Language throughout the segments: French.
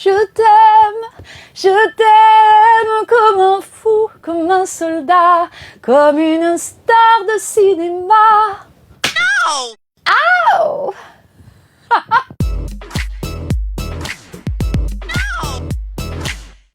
Je t'aime comme un fou, comme un soldat, comme une star de cinéma. No! Oh.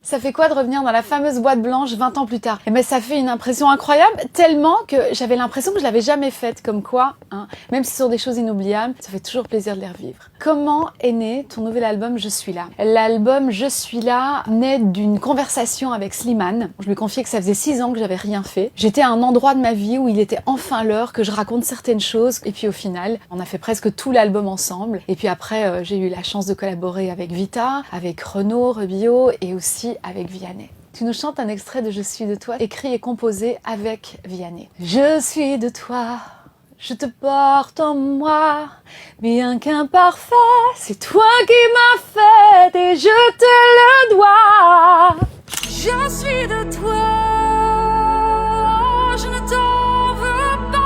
Ça fait quoi de revenir dans la fameuse boîte blanche 20 ans plus tard? Eh ben, ça fait une impression incroyable, tellement que j'avais l'impression que je l'avais jamais faite, comme quoi, hein, même si ce sont des choses inoubliables, ça fait toujours plaisir de les revivre. Comment est né ton nouvel album Je suis là? L'album Je suis là naît d'une conversation avec Slimane. Je lui confiais que ça faisait 6 ans que j'avais rien fait. J'étais à un endroit de ma vie où il était enfin l'heure que je raconte certaines choses, et puis au final, on a fait presque tout l'album ensemble. Et puis après, j'ai eu la chance de collaborer avec Vita, avec Renaud Rebillot et aussi avec Vianney. Tu nous chantes un extrait de Je suis de toi, écrit et composé avec Vianney. Je suis de toi, je te porte en moi, bien qu'imparfait, c'est toi qui m'as fait et je te le dois. Je suis de toi, je ne t'en veux pas.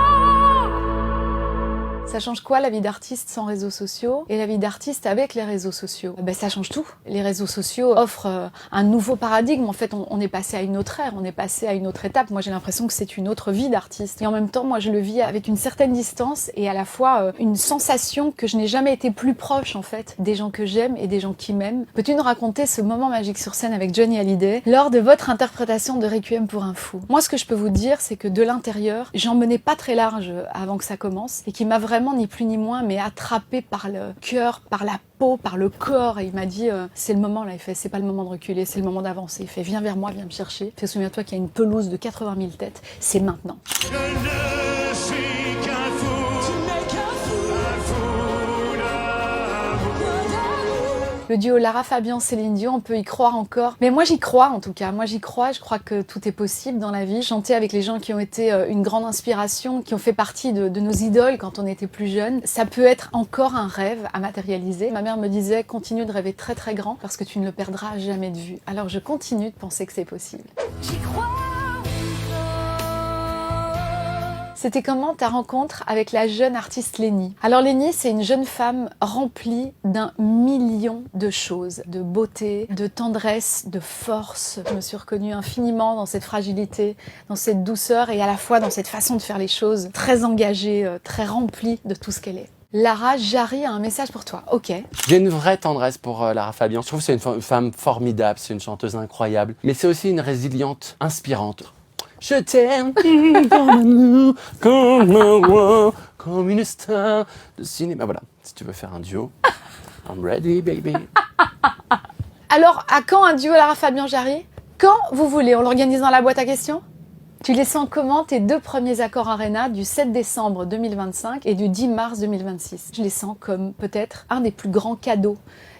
Ça change quoi la vie d'artiste sans réseaux sociaux et la vie d'artiste avec les réseaux sociaux? Ben, ça change tout. Les réseaux sociaux offrent un nouveau paradigme. En fait, on est passé à une autre ère, on est passé à une autre étape. Moi, j'ai l'impression que c'est une autre vie d'artiste. Et en même temps, moi, je le vis avec une certaine distance et à la fois une sensation que je n'ai jamais été plus proche, en fait, des gens que j'aime et des gens qui m'aiment. Peux-tu nous raconter ce moment magique sur scène avec Johnny Hallyday lors de votre interprétation de Requiem pour un fou? Moi, ce que je peux vous dire, c'est que de l'intérieur, j'en menais pas très large avant que ça commence et qui m'a vraiment ni plus ni moins, mais attrapé par le cœur, par la peau, par le corps. Et il m'a dit, c'est le moment là, il fait, c'est pas le moment de reculer, c'est le moment d'avancer. Il fait, viens vers moi, viens me chercher. Il fait, souviens-toi qu'il y a une pelouse de 80 000 têtes, c'est maintenant. Je ne suis qu'un fou. Tu n'es qu'un fou. Un fou d'amour. Le duo Lara Fabian, Céline Dion, on peut y croire encore. Mais moi j'y crois en tout cas, moi j'y crois, je crois que tout est possible dans la vie. Chanter avec les gens qui ont été une grande inspiration, qui ont fait partie de nos idoles quand on était plus jeune, ça peut être encore un rêve à matérialiser. Ma mère me disait, continue de rêver très très grand parce que tu ne le perdras jamais de vue. Alors je continue de penser que c'est possible. J'y crois. C'était comment ta rencontre avec la jeune artiste Lénie? Alors Lénie, c'est une jeune femme remplie d'un million de choses, de beauté, de tendresse, de force. Je me suis reconnue infiniment dans cette fragilité, dans cette douceur et à la fois dans cette façon de faire les choses, très engagée, très remplie de tout ce qu'elle est. Lara, Jarry a un message pour toi. Ok. J'ai une vraie tendresse pour Lara Fabian. Je trouve que c'est une femme formidable, c'est une chanteuse incroyable, mais c'est aussi une résiliente inspirante. Je t'aime comme une star de cinéma. Voilà, si tu veux faire un duo, I'm ready, baby. Alors, à quand un duo Lara Fabian Jarry? Quand vous voulez, on l'organise dans la boîte à questions? Tu les sens comment tes 2 premiers accords Arena du 7 décembre 2025 et du 10 mars 2026? Je les sens comme peut-être un des plus grands cadeaux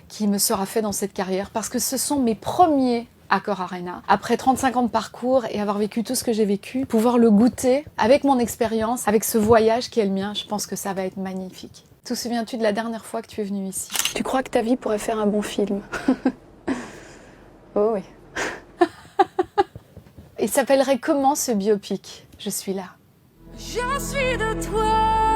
qui me sera fait dans cette carrière parce que ce sont mes premiers Accor Arena. Après 35 ans de parcours et avoir vécu tout ce que j'ai vécu, pouvoir le goûter avec mon expérience, avec ce voyage qui est le mien, je pense que ça va être magnifique. Te souviens-tu de la dernière fois que tu es venu ici? Tu crois que ta vie pourrait faire un bon film? Oh oui. Il s'appellerait comment ce biopic? Je suis là. Je suis de toi.